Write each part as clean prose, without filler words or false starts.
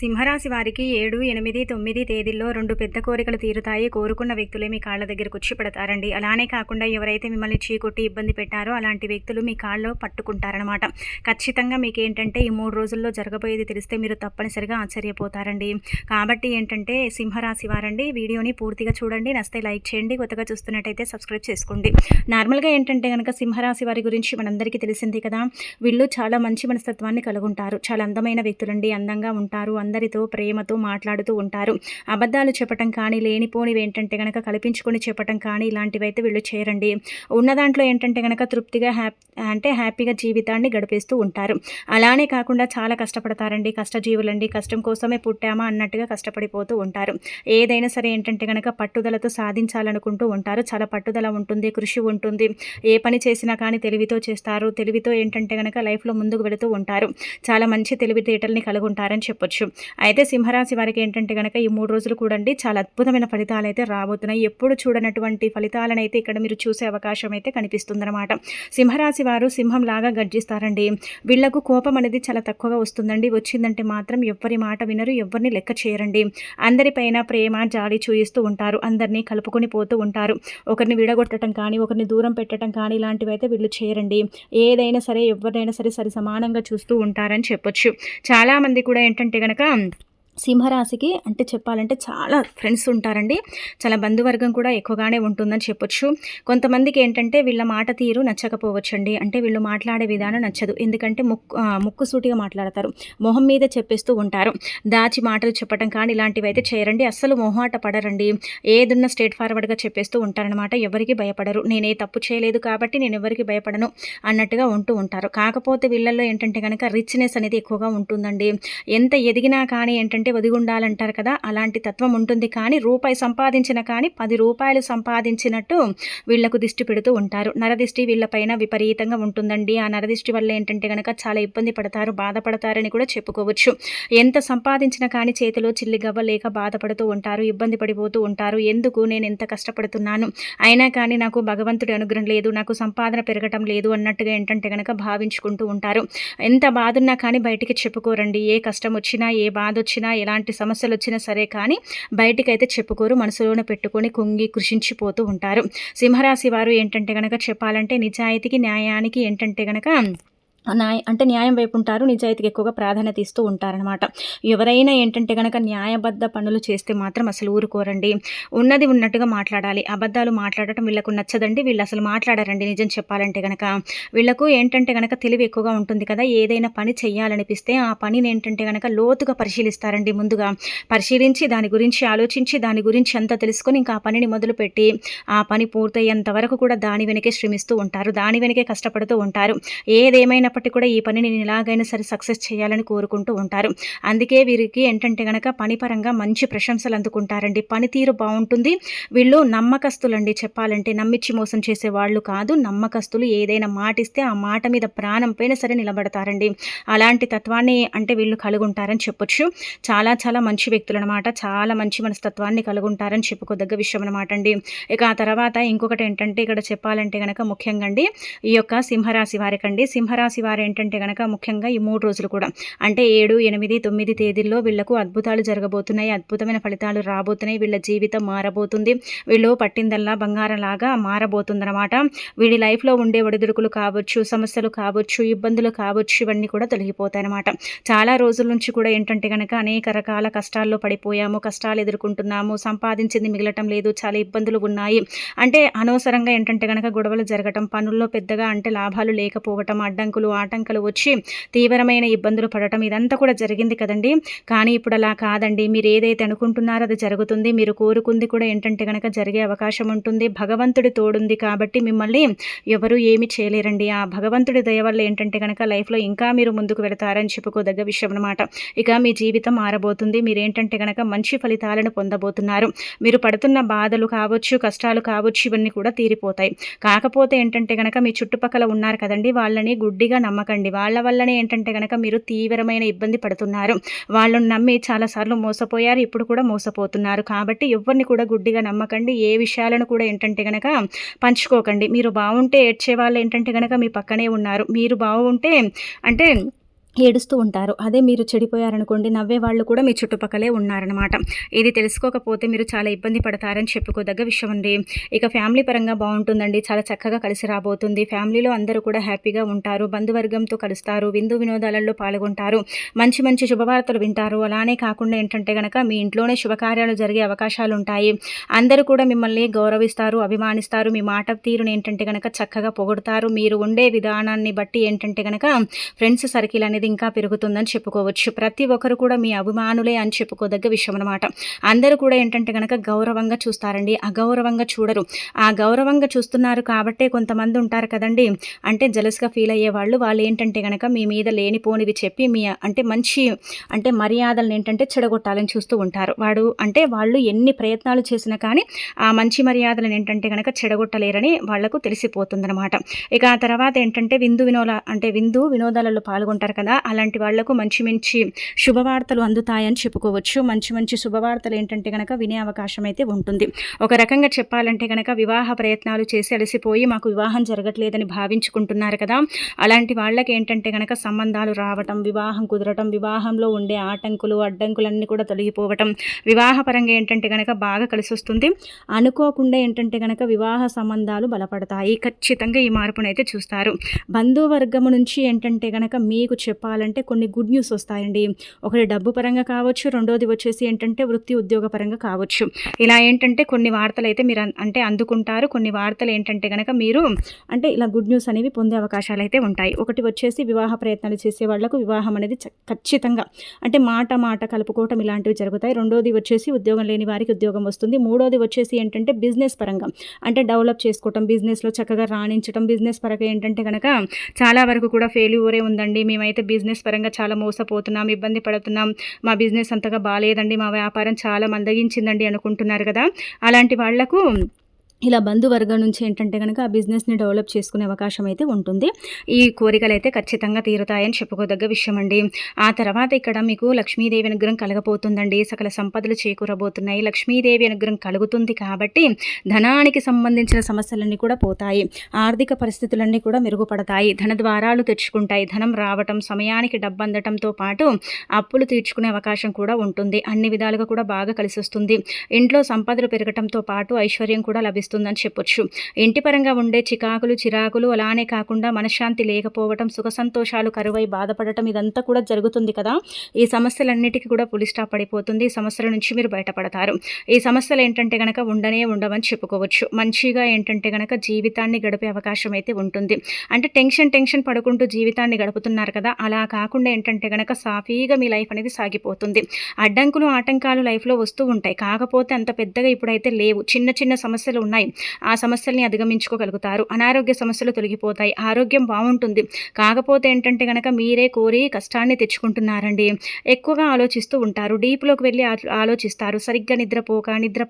సింహరాశి వారికి 7, 8, 9 తేదీల్లో 2 పెద్ద కోరికలు తీరుతాయి. కోరుకున్న వ్యక్తులే మీ కాళ్ళ దగ్గరకొచ్చి పడతారండి. అలానే కాకుండా ఎవరైతే మిమ్మల్ని చీకొట్టి ఇబ్బంది పెట్టారో అలాంటి వ్యక్తులు మీ కాళ్ళలో పట్టుకుంటారనమాట. ఖచ్చితంగా మీకేంటంటే ఈ 3 రోజుల్లో జరగబోయేది తెలిస్తే మీరు తప్పనిసరిగా ఆశ్చర్యపోతారండి. కాబట్టి ఏంటంటే సింహరాశి వారండి వీడియోని పూర్తిగా చూడండి. నచ్చితే లైక్ చేయండి. కొత్తగా చూస్తున్నట్టయితే సబ్స్క్రైబ్ చేసుకోండి. నార్మల్గా ఏంటంటే కనుక సింహరాశి వారి గురించి మనందరికీ తెలిసింది కదా. వీళ్ళు చాలా మంచి మనస్తత్వాన్ని కలుగుంటారు. చాలా అందమైన వ్యక్తులండి. అందంగా ఉంటారు. అందరితో ప్రేమతో మాట్లాడుతూ ఉంటారు. అబద్ధాలు చెప్పటం కానీ లేనిపోనివి ఏంటంటే గనక కల్పించుకొని చెప్పటం కానీ ఇలాంటివైతే వీళ్ళు చేయరండి. ఉన్న దాంట్లో ఏంటంటే గనక తృప్తిగా హ్యాపీగా జీవితాన్ని గడిపేస్తూ ఉంటారు. అలానే కాకుండా చాలా కష్టపడతారండి. కష్టజీవులండి. కష్టం కోసమే పుట్టామా అన్నట్టుగా కష్టపడిపోతూ ఉంటారు. ఏదైనా సరే ఏంటంటే గనక పట్టుదలతో సాధించాలనుకుంటూ ఉంటారు. చాలా పట్టుదల ఉంటుంది, కృషి ఉంటుంది. ఏ పని చేసినా కానీ తెలివితో చేస్తారు. తెలివితో ఏంటంటే గనక లైఫ్లో ముందుకు వెళుతూ ఉంటారు. చాలా మంచి తెలివితేటల్ని కలిగి ఉంటారని చెప్పొచ్చు. అయితే సింహరాశి వారికి ఏంటంటే కనుక ఈ 3 రోజులు కూడండి చాలా అద్భుతమైన ఫలితాలు అయితే రాబోతున్నాయి. ఎప్పుడు చూడనటువంటి ఫలితాలను అయితే ఇక్కడ మీరు చూసే అవకాశం అయితే కనిపిస్తుందన్నమాట. సింహరాశి వారు సింహంలాగా గర్జిస్తారండి. వీళ్లకు కోపం అనేది చాలా తక్కువగా వస్తుందండి. వచ్చిందంటే మాత్రం ఎవ్వరి మాట వినరు, ఎవరిని లెక్క చేయరండి. అందరిపైన ప్రేమ జాలి చూయిస్తూ ఉంటారు. అందరినీ కలుపుకొని పోతూ ఉంటారు. ఒకరిని విడగొట్టడం కానీ ఒకరిని దూరం పెట్టడం కానీ ఇలాంటివి అయితే వీళ్ళు చేయరండి. ఏదైనా సరే ఎవరినైనా సరే సరి సమానంగా చూస్తూ ఉంటారని చెప్పొచ్చు. చాలామంది కూడా ఏంటంటే గనక సింహరాశికి అంటే చెప్పాలంటే చాలా ఫ్రెండ్స్ ఉంటారండి. చాలా బంధువర్గం కూడా ఎక్కువగానే ఉంటుందని చెప్పొచ్చు. కొంతమందికి ఏంటంటే వీళ్ళ మాట తీరు నచ్చకపోవచ్చండి. అంటే వీళ్ళు మాట్లాడే విధానం నచ్చదు. ఎందుకంటే ముక్కుసూటిగా మాట్లాడతారు. మొహం మీద చెప్పేస్తూ ఉంటారు. దాచి మాటలు చెప్పడం కానీ ఇలాంటివి అయితే చేయరండి. అస్సలు మొహాట పడరండి. ఏదున్నా స్ట్రేట్ ఫార్వర్డ్గా చెప్పేస్తూ ఉంటారనమాట. ఎవరికి భయపడరు. నేనే తప్పు చేయలేదు కాబట్టి నేను ఎవరికి భయపడను అన్నట్టుగా ఉంటూ ఉంటారు. కాకపోతే వీళ్ళల్లో ఏంటంటే కనుక రిచ్నెస్ అనేది ఎక్కువగా ఉంటుందండి. ఎంత ఎదిగినా కానీ ఏంటంటే ఒదిగుండాలంటారు కదా, అలాంటి తత్వం ఉంటుంది. కానీ రూపాయి సంపాదించిన కానీ 10 రూపాయలు సంపాదించినట్టు వీళ్లకు దిష్టి పెడుతూ ఉంటారు. నరదిష్టి వీళ్ళపైన విపరీతంగా ఉంటుందండి. ఆ నరదిష్టి వల్ల ఏంటంటే కనుక చాలా ఇబ్బంది పడతారు, బాధపడతారని కూడా చెప్పుకోవచ్చు. ఎంత సంపాదించినా కానీ చేతిలో చిల్లి గవ్వ లేక బాధపడుతూ ఉంటారు, ఇబ్బంది పడిపోతూ ఉంటారు. ఎందుకు నేను ఎంత కష్టపడుతున్నాను అయినా కానీ నాకు భగవంతుడి అనుగ్రహం లేదు, నాకు సంపాదన పెరగటం లేదు అన్నట్టుగా ఏంటంటే కనుక భావించుకుంటూ ఉంటారు. ఎంత బాధున్నా కానీ బయటికి చెప్పుకోరండి. ఏ కష్టం వచ్చినా ఏ బాధ వచ్చినా ఎలాంటి సమస్యలు వచ్చినా సరే కానీ బయటికైతే చెప్పుకోరు. మనసులోనే పెట్టుకొని కుంగి కృషించిపోతూ ఉంటారు. సింహరాశి వారు ఏంటంటే గనక చెప్పాలంటే నిజాయితీకి న్యాయానికి ఏంటంటే గనక న్యాయం వైపు ఉంటారు. నిజాయితీకి ఎక్కువగా ప్రాధాన్యత ఇస్తూ ఉంటారనమాట. ఎవరైనా ఏంటంటే కనుక న్యాయబద్ధ పనులు చేస్తే మాత్రం అసలు ఊరుకోరండి. ఉన్నది ఉన్నట్టుగా మాట్లాడాలి. అబద్ధాలు మాట్లాడటం వీళ్ళకు నచ్చదండి. వీళ్ళు అసలు మాట్లాడారండి. నిజం చెప్పాలంటే కనుక వీళ్ళకు ఏంటంటే కనుక తెలివి ఎక్కువగా ఉంటుంది కదా. ఏదైనా పని చేయాలనిపిస్తే ఆ పనిని ఏంటంటే కనుక లోతుగా పరిశీలిస్తారండి. ముందుగా పరిశీలించి దాని గురించి ఆలోచించి దాని గురించి అంతా తెలుసుకొని ఇంకా ఆ పనిని మొదలుపెట్టి ఆ పని పూర్తయ్యేంత వరకు కూడా దాని వెనకే శ్రమిస్తూ ఉంటారు. దాని వెనకే కష్టపడుతూ ఉంటారు. ఏదేమైనా కూడా ఈ పనిని నేను ఎలాగైనా సరే సక్సెస్ చేయాలని కోరుకుంటూ ఉంటారు. అందుకే వీరికి ఏంటంటే గనక పని పరంగా మంచి ప్రశంసలు అందుకుంటారండి. పనితీరు బాగుంటుంది. వీళ్ళు నమ్మకస్తులండి. చెప్పాలంటే నమ్మిచ్చి మోసం చేసే వాళ్ళు కాదు, నమ్మకస్తులు. ఏదైనా మాటిస్తే ఆ మాట మీద ప్రాణం పైన సరే నిలబడతారండి. అలాంటి తత్వాన్ని అంటే వీళ్ళు కలుగుంటారని చెప్పొచ్చు. చాలా చాలా మంచి వ్యక్తులు అనమాట. చాలా మంచి మనస్తత్వాన్ని కలుగుంటారని చెప్పుకోదగ్గ విషయం అనమాట అండి. ఇక ఆ తర్వాత ఇంకొకటి ఏంటంటే ఇక్కడ చెప్పాలంటే గనక ముఖ్యంగా అండి ఈ యొక్క సింహరాశి వారికండి. సింహరాశి వారు ఏంటంటే కనుక ముఖ్యంగా ఈ 3 రోజులు కూడా అంటే 7, 8, 9 తేదీల్లో వీళ్లకు అద్భుతాలు జరగబోతున్నాయి. అద్భుతమైన ఫలితాలు రాబోతున్నాయి. వీళ్ళ జీవితం మారబోతుంది. వీళ్ళు పట్టిందల్లా బంగారంలాగా మారబోతుందన్నమాట. వీడి లైఫ్లో ఉండే ఒడిదుడుకులు కావచ్చు, సమస్యలు కావచ్చు, ఇబ్బందులు కావచ్చు, ఇవన్నీ కూడా తొలగిపోతాయి అన్నమాట. చాలా రోజుల నుంచి కూడా ఏంటంటే కనుక అనేక రకాల కష్టాల్లో పడిపోయాము, కష్టాలు ఎదుర్కొంటున్నాము, సంపాదించింది మిగలటం లేదు, చాలా ఇబ్బందులు ఉన్నాయి. అంటే అనవసరంగా ఏంటంటే కనుక గొడవలు జరగటం, పనుల్లో పెద్దగా అంటే లాభాలు లేకపోవటం, అడ్డంకులు ఆటంకాలు వచ్చి తీవ్రమైన ఇబ్బందులు పడటం ఇదంతా కూడా జరిగింది కదండి. కానీ ఇప్పుడు అలా కాదండి. మీరు ఏదైతే అనుకుంటున్నారో అది జరుగుతుంది. మీరు కోరుకుంది కూడా ఏంటంటే కనుక జరిగే అవకాశం ఉంటుంది. భగవంతుడి తోడుంది కాబట్టి మిమ్మల్ని ఎవరు ఏమి చేయలేరండి. ఆ భగవంతుడి దయ వల్ల ఏంటంటే కనుక లైఫ్లో ఇంకా మీరు ముందుకు వెళతారని చెప్పుకోదగ్గ విషయం అనమాట. ఇక మీ జీవితం మారబోతుంది. మీరేంటంటే కనుక మంచి ఫలితాలను పొందబోతున్నారు. మీరు పడుతున్న బాధలు కావచ్చు, కష్టాలు కావచ్చు, ఇవన్నీ కూడా తీరిపోతాయి. కాకపోతే ఏంటంటే కనుక మీ చుట్టుపక్కల ఉన్నారు కదండి, వాళ్ళని గుడ్డిగా నమ్మకండి. వాళ్ళ వల్లనే ఏంటంటే కనుక మీరు తీవ్రమైన ఇబ్బంది పడుతున్నారు. వాళ్ళని నమ్మి చాలాసార్లు మోసపోయారు, ఇప్పుడు కూడా మోసపోతున్నారు. కాబట్టి ఎవరిని కూడా గుడ్డిగా నమ్మకండి. ఏ విషయాలను కూడా ఏంటంటే కనుక పంచుకోకండి. మీరు బాగుంటే ఏడ్చే వాళ్ళు ఏంటంటే కనుక మీ పక్కనే ఉన్నారు. మీరు బాగుంటే అంటే ఏడుస్తూ ఉంటారు. అదే మీరు చెడిపోయారనుకోండి, నవ్వే వాళ్ళు కూడా మీ చుట్టుపక్కలే ఉన్నారనమాట. ఇది తెలుసుకోకపోతే మీరు చాలా ఇబ్బంది పడతారని చెప్పుకోదగ్గ విషయం అండి. ఇక ఫ్యామిలీ పరంగా బావుంటుందండి. చాలా చక్కగా కలిసి రాబోతుంది. ఫ్యామిలీలో అందరూ కూడా హ్యాపీగా ఉంటారు. బంధువర్గంతో కలుస్తారు. విందు వినోదాలలో పాల్గొంటారు. మంచి మంచి శుభవార్తలు వింటారు. అలానే కాకుండా ఏంటంటే గనక మీ ఇంట్లోనే శుభకార్యాలు జరిగే అవకాశాలుంటాయి. అందరూ కూడా మిమ్మల్ని గౌరవిస్తారు, అభిమానిస్తారు. మీ మాట తీరుని ఏంటంటే గనక చక్కగా పొగుడుతారు. మీరు ఉండే విధానాన్ని బట్టి ఏంటంటే గనక ఫ్రెండ్స్ సర్కిల్ అనేది ఇంకా పెరుగుతుందని చెప్పుకోవచ్చు. ప్రతి ఒక్కరు కూడా మీ అభిమానులే అని చెప్పుకోదగ్గ విషయం అనమాట. అందరూ కూడా ఏంటంటే గనక గౌరవంగా చూస్తారండి. అగౌరవంగా చూడరు. ఆ గౌరవంగా చూస్తున్నారు కాబట్టే కొంతమంది ఉంటారు కదండీ! అంటే జెలస్‌గా ఫీల్ అయ్యేవాళ్ళు. వాళ్ళు ఏంటంటే గనక మీ మీద లేనిపోనివి చెప్పి మీ అంటే మంచి అంటే మర్యాదలను ఏంటంటే చెడగొట్టాలని చూస్తూ ఉంటారు. వాళ్ళు ఎన్ని ప్రయత్నాలు చేసినా కానీ ఆ మంచి మర్యాదలను ఏంటంటే గనక చెడగొట్టలేరని వాళ్ళకు తెలిసిపోతుందనమాట. ఇక ఆ తర్వాత ఏంటంటే విందు వినోదాలలో పాల్గొంటారు కదా! అలాంటి వాళ్లకు మంచి మంచి శుభవార్తలు అందుతాయని చెప్పుకోవచ్చు. మంచి మంచి శుభవార్తలు ఏంటంటే గనక వినే అవకాశం అయితే ఉంటుంది. ఒక రకంగా చెప్పాలంటే గనక వివాహ ప్రయత్నాలు చేసి అలసిపోయి మాకు వివాహం జరగట్లేదని భావించుకుంటున్నారు కదా! అలాంటి వాళ్ళకి ఏంటంటే గనక సంబంధాలు రావటం, వివాహం కుదరటం, వివాహంలో ఉండే ఆటంకులు, అడ్డంకులన్నీ కూడా తొలగిపోవటం, వివాహపరంగా ఏంటంటే గనక బాగా కలిసొస్తుంది. అనుకోకుండా ఏంటంటే గనక వివాహ సంబంధాలు బలపడతాయి. ఖచ్చితంగా ఈ మార్పునైతే చూస్తారు. బంధువర్గము నుంచి ఏంటంటే గనక మీకు చెప్పాలంటే కొన్ని గుడ్ న్యూస్ వస్తాయండి. ఒకటి డబ్బు పరంగా కావచ్చు, రెండోది వచ్చేసి ఏంటంటే వృత్తి ఉద్యోగ పరంగా కావచ్చు. ఇలా ఏంటంటే కొన్ని వార్తలైతే మీరు అందుకుంటారు. కొన్ని వార్తలు ఏంటంటే గనక మీరు ఇలా గుడ్ న్యూస్ అనేవి పొందే అవకాశాలు అయితే ఉంటాయి. ఒకటి వచ్చేసి వివాహ ప్రయత్నాలు చేసే వాళ్లకు వివాహం అనేది ఖచ్చితంగా మాట కలుపుకోవటం ఇలాంటివి జరుగుతాయి. రెండోది వచ్చేసి ఉద్యోగం లేని వారికి ఉద్యోగం వస్తుంది. మూడోది వచ్చేసి ఏంటంటే బిజినెస్ పరంగా డెవలప్ చేసుకోవటం, బిజినెస్‌లో చక్కగా రాణించటం. బిజినెస్ పరంగా ఏంటంటే గనక చాలా వరకు కూడా ఫెయిల్యూరే ఉందండి. మేమైతే బిజినెస్ పరంగా చాలా మోసపోతున్నాం, ఇబ్బంది పడుతున్నాం, మా బిజినెస్ అంతగా బాలేదండి, మా వ్యాపారం చాలా మందగించిందండి అనుకుంటున్నారు కదా! అలాంటి వాళ్లకు ఇలా బంధువర్గం నుంచి ఏంటంటే గనక ఆ బిజినెస్‌ని డెవలప్ చేసుకునే అవకాశం అయితే ఉంటుంది. ఈ కోరికలైతే ఖచ్చితంగా తీరుతాయని చెప్పుకోదగ్గ విషయం అండి. ఆ తర్వాత ఇక్కడ మీకు లక్ష్మీదేవి అనుగ్రహం కలగబోతుందండి. సకల సంపదలు చేకూరబోతున్నాయి. లక్ష్మీదేవి అనుగ్రహం కలుగుతుంది కాబట్టి ధనానికి సంబంధించిన సమస్యలన్నీ కూడా పోతాయి. ఆర్థిక పరిస్థితులన్నీ కూడా మెరుగుపడతాయి. ధన ద్వారాలు తెరుచుకుంటాయి. ధనం రావటం, సమయానికి డబ్బు అందటంతో పాటు అప్పులు తీర్చుకునే అవకాశం కూడా ఉంటుంది. అన్ని విధాలుగా కూడా బాగా కలిసొస్తుంది. ఇంట్లో సంపదలు పెరగటంతో పాటు ఐశ్వర్యం కూడా లభిస్తుంది అని చెప్పొచ్చు. ఇంటి పరంగా ఉండే చిరాకులు అలానే కాకుండా మనశ్శాంతి లేకపోవటం, సుఖ సంతోషాలు కరువై బాధపడటం ఇదంతా కూడా జరుగుతుంది కదా! ఈ సమస్యలన్నిటికీ కూడా పులి స్టాప్ పడిపోతుంది. ఈ సమస్యల నుంచి మీరు బయటపడతారు. ఈ సమస్యలు ఏంటంటే గనక ఉండవని చెప్పుకోవచ్చు. మంచిగా ఏంటంటే గనక జీవితాన్ని గడిపే అవకాశం అయితే ఉంటుంది. టెన్షన్ పడుకుంటూ జీవితాన్ని గడుపుతున్నారు కదా! అలా కాకుండా ఏంటంటే గనక సాఫీగా మీ లైఫ్ అనేది సాగిపోతుంది. అడ్డంకులు, ఆటంకాలు లైఫ్‌లో వస్తూ ఉంటాయి. కాకపోతే అంత పెద్దగా ఇప్పుడైతే లేవు. చిన్న సమస్యలు ఉన్నాయి. ఆ సమస్యల్ని అధిగమించుకోగలుగుతారు. అనారోగ్య సమస్యలు తొలగిపోతాయి. ఆరోగ్యం బాగుంటుంది. కాకపోతే ఏంటంటే గనక మీరే కోరి కష్టాన్ని తెచ్చుకుంటున్నారండి. ఎక్కువగా ఆలోచిస్తూ ఉంటారు. డీప్‌లోకి వెళ్ళి ఆలోచిస్తారు. సరిగ్గా నిద్ర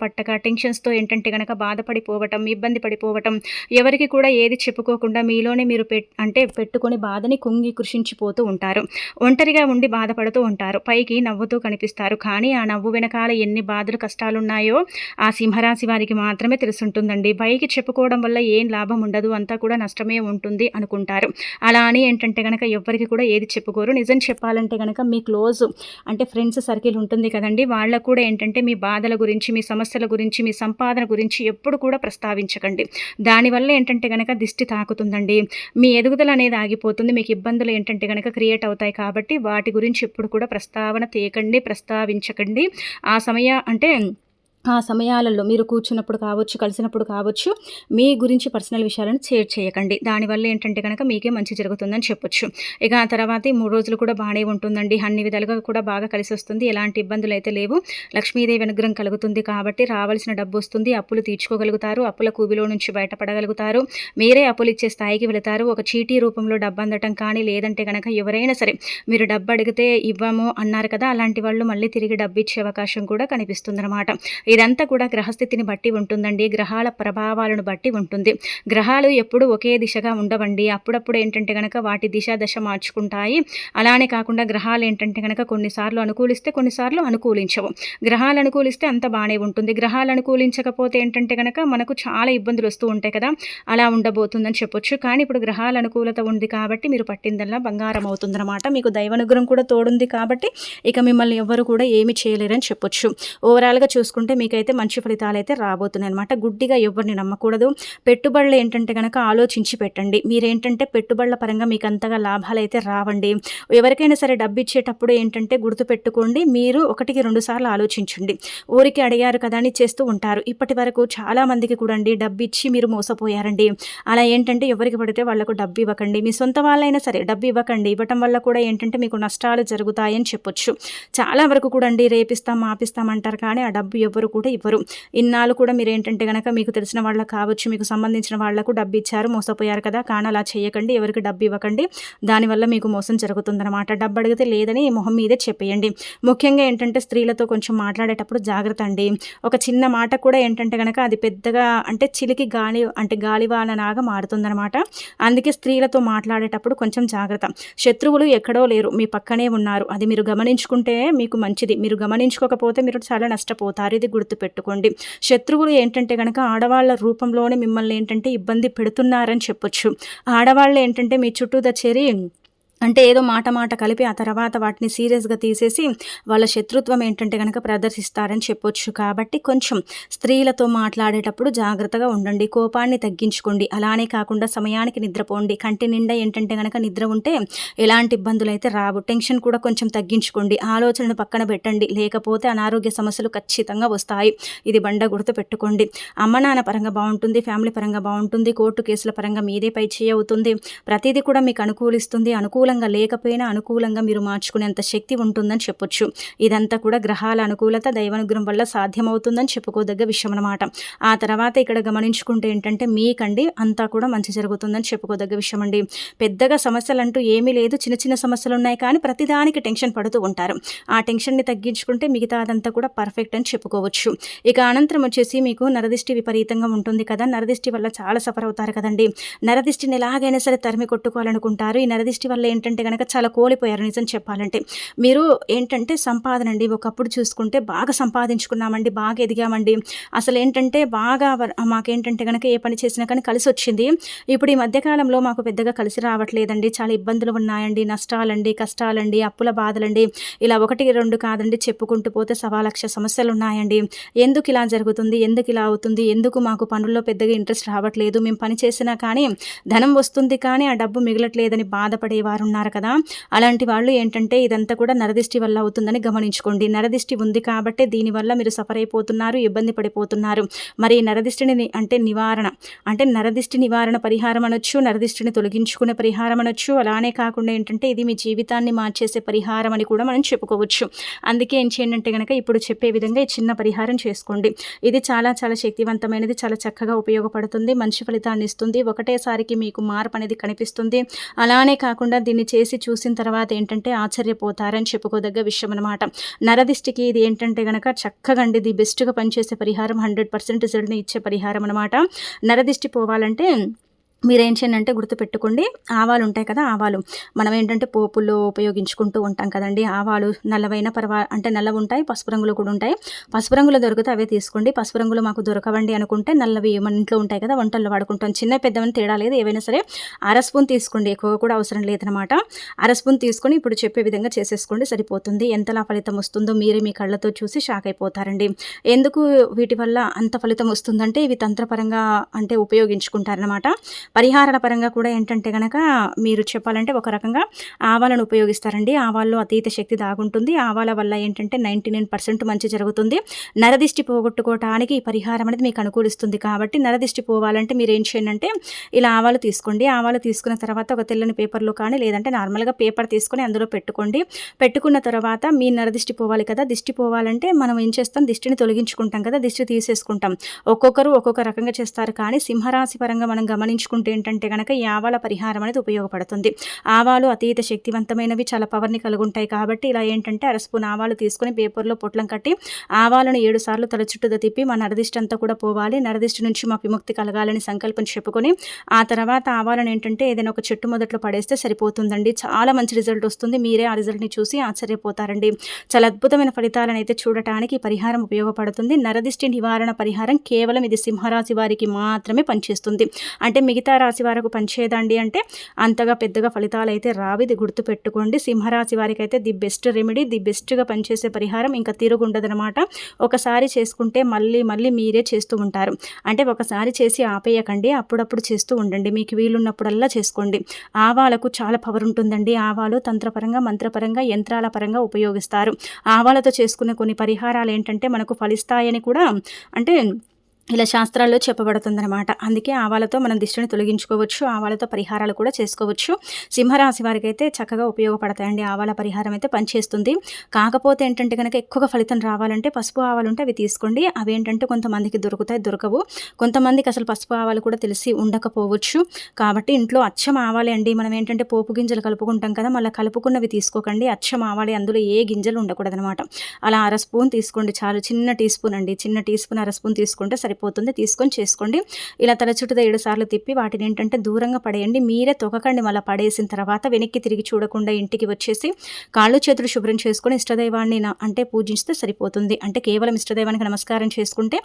పట్టక టెన్షన్స్‌తో ఏంటంటే గనక బాధపడిపోవటం, ఇబ్బంది పడిపోవటం, ఎవరికి కూడా ఏది చెప్పుకోకుండా మీలోనే మీరు పెట్టుకొని బాధని కుంగి కృషించిపోతూ ఉంటారు. ఒంటరిగా ఉండి బాధపడుతూ ఉంటారు. పైకి నవ్వుతూ కనిపిస్తారు. కానీ ఆ నవ్వు వెనకాల ఎన్ని బాధలు, కష్టాలున్నాయో ఆ సింహరాశి వారికి మాత్రమే తెలుసుంటుందండి. పైకి చెప్పుకోవడం వల్ల ఏం లాభం ఉండదు, అంతా కూడా నష్టమే ఉంటుంది అనుకుంటారు. అలా అని ఏంటంటే గనక ఎవ్వరికి కూడా ఏది చెప్పుకోరు. నిజం చెప్పాలంటే గనక మీ క్లోజ్ ఫ్రెండ్స్ సర్కిల్ ఉంటుంది కదండి, వాళ్ళకు కూడా ఏంటంటే మీ బాధల గురించి, మీ సమస్యల గురించి, మీ సంపాదన గురించి ఎప్పుడు కూడా ప్రస్తావించకండి. దానివల్ల ఏంటంటే గనక దిష్టి తాకుతుందండి. మీ ఎదుగుదల అనేది ఆగిపోతుంది. మీకు ఇబ్బందులు ఏంటంటే గనక క్రియేట్ అవుతాయి. కాబట్టి వాటి గురించి ఎప్పుడు కూడా ప్రస్తావన తీయకండి, ప్రస్తావించకండి. ఆ సమయాలలో మీరు కూర్చున్నప్పుడు కావచ్చు, కలిసినప్పుడు కావచ్చు, మీ గురించి పర్సనల్ విషయాలను షేర్ చేయకండి. దానివల్ల ఏంటంటే కనుక మీకే మంచి జరుగుతుందని చెప్పొచ్చు. ఇక ఆ తర్వాత 3 రోజులు కూడా బాగానే ఉంటుందండి. అన్ని విధాలుగా కూడా బాగా కలిసి వస్తుంది. ఎలాంటి ఇబ్బందులు అయితే లేవు. లక్ష్మీదేవి అనుగ్రహం కలుగుతుంది కాబట్టి రావాల్సిన డబ్బు వస్తుంది. అప్పులు తీర్చుకోగలుగుతారు. అప్పుల కూబిలో నుంచి బయటపడగలుగుతారు. మీరే అప్పులు ఇచ్చే స్థాయికి వెళతారు. ఒక చీటీ రూపంలో డబ్బు అందటం కానీ, లేదంటే కనుక ఎవరైనా సరే మీరు డబ్బు అడిగితే ఇవ్వము అన్నారు కదా, అలాంటి వాళ్ళు మళ్ళీ తిరిగి డబ్బు ఇచ్చే అవకాశం కూడా కనిపిస్తుందన్నమాట. ఇదంతా కూడా గ్రహస్థితిని బట్టి ఉంటుందండి. గ్రహాల ప్రభావాలను బట్టి ఉంటుంది. గ్రహాలు ఎప్పుడు ఒకే దిశగా ఉండవండి. అప్పుడప్పుడు ఏంటంటే గనక వాటి దిశ దశ మార్చుకుంటాయి. అలానే కాకుండా గ్రహాలు ఏంటంటే గనక కొన్నిసార్లు అనుకూలిస్తే కొన్నిసార్లు అనుకూలించవు. గ్రహాలు అనుకూలిస్తే అంత బాగానే ఉంటుంది. గ్రహాలు అనుకూలించకపోతే ఏంటంటే గనక మనకు చాలా ఇబ్బందులు వస్తూ ఉంటాయి కదా, అలా ఉండబోతుందని చెప్పొచ్చు. కానీ ఇప్పుడు గ్రహాల అనుకూలత ఉంది కాబట్టి మీరు పట్టిందల్లా బంగారం అవుతుందన్నమాట. మీకు దైవానుగ్రహం కూడా తోడుంది కాబట్టి ఇక మిమ్మల్ని ఎవ్వరు కూడా ఏమి చేయలేరని చెప్పొచ్చు. ఓవరాల్గా చూసుకుంటే మీకైతే మంచి ఫలితాలు అయితే రాబోతున్నాయి అనమాట. గుడ్డిగా ఎవరిని నమ్మకూడదు. పెట్టుబడులు ఏంటంటే కనుక ఆలోచించి పెట్టండి. మీరేంటంటే పెట్టుబడుల పరంగా మీకు అంతగా లాభాలు అయితే రావండి. ఎవరికైనా సరే డబ్బు ఇచ్చేటప్పుడు ఏంటంటే గుర్తుపెట్టుకోండి, మీరు 1-2 సార్లు ఆలోచించండి. ఊరికి అడిగారు కదా అని చేస్తూ ఉంటారు. ఇప్పటి వరకు చాలా మందికి కూడా అండి డబ్బు ఇచ్చి మీరు మోసపోయారండి. అలా ఏంటంటే ఎవరికి పడితే వాళ్ళకు డబ్బు ఇవ్వకండి. మీ సొంత వాళ్ళైనా సరే డబ్బు ఇవ్వకండి. ఇవ్వటం వల్ల కూడా ఏంటంటే మీకు నష్టాలు జరుగుతాయని చెప్పొచ్చు. చాలా వరకు కూడా అండి రేపిస్తాం మాపిస్తాం అంటారు, కానీ ఆ డబ్బు ఎవరు కూడా ఇవ్వరు. ఇన్నాళ్ళు కూడా మీరు ఏంటంటే కనుక మీకు తెలిసిన వాళ్ళకు కావచ్చు, మీకు సంబంధించిన వాళ్లకు డబ్బు ఇచ్చారు, మోసపోయారు కదా. కానీ అలా చేయకండి, ఎవరికి డబ్బు ఇవ్వకండి. దానివల్ల మీకు మోసం జరుగుతుందన్నమాట. డబ్బు అడిగితే లేదని మొహం మీదే చెప్పేయండి. ముఖ్యంగా ఏంటంటే స్త్రీలతో కొంచెం మాట్లాడేటప్పుడు జాగ్రత్త అండి. ఒక చిన్న మాట కూడా ఏంటంటే కనుక అది పెద్దగా అంటే చిలికి గాలివానలాగా మారుతుందన్నమాట. అందుకే స్త్రీలతో మాట్లాడేటప్పుడు కొంచెం జాగ్రత్త. శత్రువులు ఎక్కడో లేరు, మీ పక్కనే ఉన్నారు. అది మీరు గమనించుకుంటే మీకు మంచిది. మీరు గమనించుకోకపోతే మీరు చాలా నష్టపోతారు. ఇది గుర్తుపెట్టుకోండి. శత్రువులు ఏంటంటే కనుక ఆడవాళ్ళ రూపంలోనే మిమ్మల్ని ఏంటంటే ఇబ్బంది పెడుతున్నారని చెప్పొచ్చు. ఆడవాళ్ళు ఏంటంటే మీ చుట్టూ చేరి అంటే ఏదో మాట కలిపి ఆ తర్వాత వాటిని సీరియస్గా తీసేసి వాళ్ళ శత్రుత్వం ఏంటంటే కనుక ప్రదర్శిస్తారని చెప్పొచ్చు. కాబట్టి కొంచెం స్త్రీలతో మాట్లాడేటప్పుడు జాగ్రత్తగా ఉండండి. కోపాన్ని తగ్గించుకోండి. అలానే కాకుండా సమయానికి నిద్రపోండి. కంటి నిండా ఏంటంటే కనుక నిద్ర ఉంటే ఎలాంటి ఇబ్బందులు అయితే రావు. టెన్షన్ కూడా కొంచెం తగ్గించుకోండి. ఆలోచనను పక్కన పెట్టండి, లేకపోతే అనారోగ్య సమస్యలు ఖచ్చితంగా వస్తాయి. ఇది బండ గుర్తు పెట్టుకోండి. అమ్మ నాన్న పరంగా బాగుంటుంది, ఫ్యామిలీ పరంగా బాగుంటుంది, కోర్టు కేసుల పరంగా మీదే పై చేయి అవుతుంది. ప్రతిదీ కూడా మీకు అనుకూలిస్తుంది. అనుకూలంగా లేకపోయినా అనుకూలంగా మీరు మార్చుకునేంత శక్తి ఉంటుందని చెప్పొచ్చు. ఇదంతా కూడా గ్రహాల అనుకూలత దైవానుగ్రహం వల్ల సాధ్యమవుతుందని చెప్పుకోదగ్గ విషయం అన్నమాట. ఆ తర్వాత ఇక్కడ గమనించుకుంటే ఏంటంటే మీకండి అంతా కూడా మంచి జరుగుతుందని చెప్పుకోదగ్గ విషయం అండి. పెద్దగా సమస్యలు అంటూ ఏమీ లేదు. చిన్న చిన్న సమస్యలు ఉన్నాయి, కానీ ప్రతిదానికి టెన్షన్ పడుతూ ఉంటారు. ఆ టెన్షన్ని తగ్గించుకుంటే మిగతా అదంతా కూడా పర్ఫెక్ట్ అని చెప్పుకోవచ్చు. ఇక అనంతరం వచ్చేసి మీకు నరదిష్టి విపరీతంగా ఉంటుంది కదా. నరదిష్టి వల్ల చాలా సఫర్ అవుతారు కదండి. నరదిష్టిని ఎలాగైనా సరే తరిమి కొట్టుకోవాలనుకుంటారు. ఈ నరదిష్టి వల్ల ఏంటంటే కనుక చాలా కోల్పోయారు నిజం చెప్పాలంటే. మీరు ఏంటంటే సంపాదన అండి, ఒకప్పుడు చూసుకుంటే బాగా సంపాదించుకున్నామండి, బాగా ఎదిగామండి, అసలు ఏంటంటే బాగా మాకేంటంటే కనుక ఏ పని చేసినా కానీ కలిసి వచ్చింది. ఇప్పుడు ఈ మధ్యకాలంలో మాకు పెద్దగా కలిసి రావట్లేదండి. చాలా ఇబ్బందులు ఉన్నాయండి, నష్టాలండి, కష్టాలండి, అప్పుల బాధలండి, ఇలా 1-2 కాదండి, చెప్పుకుంటూ పోతే 1,00,000 సమస్యలు ఉన్నాయండి. ఎందుకు ఇలా జరుగుతుంది, ఎందుకు ఇలా అవుతుంది, ఎందుకు మాకు పనుల్లో పెద్దగా ఇంట్రెస్ట్ రావట్లేదు, మేము పని చేసినా కానీ ధనం వస్తుంది కానీ ఆ డబ్బు మిగలట్లేదని బాధపడేవారు ఉన్నారు కదా. అలాంటి వాళ్ళు ఏంటంటే ఇదంతా కూడా నరదిష్టి వల్ల అవుతుందని గమనించుకోండి. నరదిష్టి ఉంది కాబట్టి దీనివల్ల మీరు సఫర్ అయిపోతున్నారు, ఇబ్బంది పడిపోతున్నారు. మరి నరదిష్టిని అంటే నరదిష్టి నివారణ పరిహారం అనొచ్చు, నరదిష్టిని తొలగించుకునే పరిహారం అనొచ్చు. అలానే కాకుండా ఏంటంటే ఇది మీ జీవితాన్ని మార్చేసే పరిహారం అని కూడా మనం చెప్పుకోవచ్చు. అందుకే ఏం చేయండి అంటే కనుక ఇప్పుడు చెప్పే విధంగా ఈ చిన్న పరిహారం చేసుకోండి. ఇది చాలా చాలా శక్తివంతమైనది, చాలా చక్కగా ఉపయోగపడుతుంది, మంచి ఫలితాన్ని ఇస్తుంది. ఒకటేసారికి మీకు మార్పు అనేది కనిపిస్తుంది. అలానే కాకుండా దీన్ని చేసి చూసిన తర్వాత ఏంటంటే ఆశ్చర్యపోతారని చెప్పుకోదగ్గ విషయం అనమాట. నరదిష్టికి ఇది ఏంటంటే కనుక చక్కగా అండి ఇది బెస్ట్గా పనిచేసే పరిహారం, 100% రిజల్ట్ని ఇచ్చే పరిహారం అనమాట. నరదిష్టి పోవాలంటే మీరేం చేయండి అంటే గుర్తుపెట్టుకోండి, ఆవాలు ఉంటాయి కదా, ఆవాలు మనం ఏంటంటే పోపుల్లో ఉపయోగించుకుంటూ ఉంటాం కదండి. ఆవాలు నల్లవైన అంటే నల్లవి ఉంటాయి, పసుపు రంగులు కూడా ఉంటాయి. పసుపు రంగులో దొరికితే అవే తీసుకోండి. పసుపు రంగులు మాకు దొరకవండి అనుకుంటే నల్లవి మన ఇంట్లో ఉంటాయి కదా, వంటల్లో వాడుకుంటాం. చిన్న పెద్దవని తేడా లేదు, ఏవైనా సరే 1/2 స్పూన్ తీసుకోండి, ఎక్కువ కూడా అవసరం లేదనమాట. 1/2 స్పూన్ తీసుకొని ఇప్పుడు చెప్పే విధంగా చేసేసుకోండి, సరిపోతుంది. ఎంతలా ఫలితం వస్తుందో మీరే మీ కళ్ళతో చూసి షాక్ అయిపోతారండి. ఎందుకు వీటి వల్ల అంత ఫలితం వస్తుందంటే ఇవి తంత్రపరంగా అంటే ఉపయోగించుకుంటారనమాట. పరిహారాల పరంగా కూడా ఏంటంటే కనుక మీరు చెప్పాలంటే ఒక రకంగా ఆవాలను ఉపయోగిస్తారండి. ఆవాల్లో అతీత శక్తి దాగుంటుంది. ఆవాల వల్ల ఏంటంటే 99% మంచి జరుగుతుంది. నరదిష్టి పోగొట్టుకోవటానికి ఈ పరిహారం అనేది మీకు అనుకూలిస్తుంది. కాబట్టి నరదిష్టి పోవాలంటే మీరు ఏం చేయండి అంటే ఇలా ఆవాలు తీసుకోండి. ఆవాలు తీసుకున్న తర్వాత ఒక తెల్లని పేపర్లో కానీ లేదంటే నార్మల్గా పేపర్ తీసుకొని అందులో పెట్టుకోండి. పెట్టుకున్న తర్వాత మీ నరదిష్టి పోవాలి కదా, దిష్టి పోవాలంటే మనం ఏం చేస్తాం, దిష్టిని తొలగించుకుంటాం కదా, దిష్టి తీసేసుకుంటాం. ఒక్కొక్కరు ఒక్కొక్క రకంగా చేస్తారు. కానీ సింహరాశి పరంగా మనం గమనించుకుంటే చేసుకుంటే ఏంటంటే కనుక ఈ ఆవాల పరిహారం అనేది ఉపయోగపడుతుంది. ఆవాలు అతీత శక్తివంతమైనవి, చాలా పవర్ని కలిగి ఉంటాయి. కాబట్టి ఇలా ఏంటంటే అర స్పూన్ ఆవాలు తీసుకొని పేపర్లో పొట్లం కట్టి ఆవాలను 7 సార్లు తల చుట్టూతో తిప్పి మా నరదిష్టి అంతా కూడా పోవాలి, నరదిష్టి నుంచి మాకు విముక్తి కలగాలని సంకల్పం చెప్పుకొని ఆ తర్వాత ఆవాలను ఏంటంటే ఏదైనా ఒక చెట్టు మొదట్లో పడేస్తే సరిపోతుందండి. చాలా మంచి రిజల్ట్ వస్తుంది. మీరే ఆ రిజల్ట్ని చూసి ఆశ్చర్యపోతారండి. చాలా అద్భుతమైన ఫలితాలను అయితే చూడటానికి ఈ పరిహారం ఉపయోగపడుతుంది. నరదిష్టి నివారణ పరిహారం కేవలం ఇది సింహరాశి వారికి మాత్రమే పనిచేస్తుంది. అంటే మిగతా రాశి వారికి పనిచేయదండి అంటే అంతగా పెద్దగా ఫలితాలు అయితే రావు. ఇది గుర్తుపెట్టుకోండి. సింహరాశి వారికి అయితే ది బెస్ట్ రెమెడీ, ది బెస్ట్గా పనిచేసే పరిహారం ఇంకా తిరుగుండదనమాట. ఒకసారి చేసుకుంటే మళ్ళీ మళ్ళీ మీరే చేస్తూ ఉంటారు. అంటే ఒకసారి చేసి ఆపేయకండి, అప్పుడప్పుడు చేస్తూ ఉండండి. మీకు వీలున్నప్పుడల్లా చేసుకోండి. ఆవాలకు చాలా పవర్ ఉంటుందండి. ఆవాలు తంత్రపరంగా, మంత్రపరంగా, యంత్రాల పరంగా ఉపయోగిస్తారు. ఆవాలతో చేసుకునే కొన్ని పరిహారాలు ఏంటంటే మనకు ఫలిస్తాయని కూడా అంటే ఇలా శాస్త్రాల్లో చెప్పబడుతుందన్నమాట. అందుకే ఆవాలతో మనం దిష్టిని తొలగించుకోవచ్చు, ఆవాలతో పరిహారాలు కూడా చేసుకోవచ్చు. సింహరాశి వారికి అయితే చక్కగా ఉపయోగపడతాయండి. ఆవాల పరిహారం అయితే పనిచేస్తుంది. కాకపోతే ఏంటంటే కనుక ఎక్కువగా ఫలితం రావాలంటే పసుపు ఆవాలు ఉంటే అవి తీసుకోండి. అవి ఏంటంటే కొంతమందికి దొరుకుతాయి, దొరకవు. కొంతమందికి అసలు పసుపు ఆవాలు కూడా తెలిసి ఉండకపోవచ్చు. కాబట్టి ఇంట్లో అచ్చం ఆవాలే అండి. మనం ఏంటంటే పోపు గింజలు కలుపుకుంటాం కదా, మళ్ళీ కలుపుకున్నవి తీసుకోకండి. అచ్చం ఆవాలే, అందులో ఏ గింజలు ఉండకూడదనమాట. అలా అర స్పూన్ తీసుకోండి చాలు. చిన్న టీ స్పూన్ అండి, చిన్న టీ స్పూన్ అర స్పూన్ తీసుకుంటే సరిపోతుంది. తీసుకొని చేసుకోండి. ఇలా తల చుట్టూ 7 సార్లు తిప్పి వాటిని ఏంటంటే దూరంగా పడేయండి. మీరే తొక్కకండి. మళ్ళీ పడేసిన తర్వాత వెనక్కి తిరిగి చూడకుండా ఇంటికి వచ్చేసి కాళ్ళు చేతులు శుభ్రం చేసుకొని ఇష్టదైవాన్ని అంటే పూజిస్తే సరిపోతుంది. అంటే కేవలం ఇష్టదైవానికి నమస్కారం చేసుకుంటే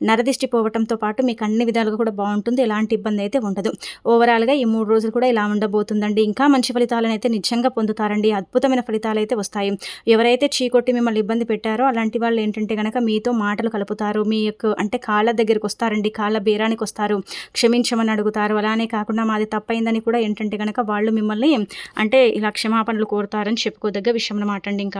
నరదిష్టి పోవటంతో పాటు మీకు అన్ని విధాలుగా కూడా బాగుంటుంది. ఎలాంటి ఇబ్బంది అయితే ఉండదు. ఓవరాల్గా ఈ 3 రోజులు కూడా ఇలా ఉండబోతుందండి. ఇంకా మంచి ఫలితాలను అయితే నిజంగా పొందుతారండి. అద్భుతమైన ఫలితాలు అయితే వస్తాయి. ఎవరైతే చీకొట్టి మిమ్మల్ని ఇబ్బంది పెట్టారో అలాంటి వాళ్ళు ఏంటంటే కనుక మీతో మాటలు కలుపుతారు. మీ యొక్క అంటే కాళ్ళ దగ్గరికి వస్తారండి, కాళ్ళ బేరానికి వస్తారు, క్షమించమని అడుగుతారు. అలానే కాకుండా మాది తప్పైందని కూడా ఏంటంటే కనుక వాళ్ళు మిమ్మల్ని అంటే ఇలా క్షమాపణలు కోరుతారని చెప్పుకోదగ్గ విషయం అన్నమాట అండి. ఇంకా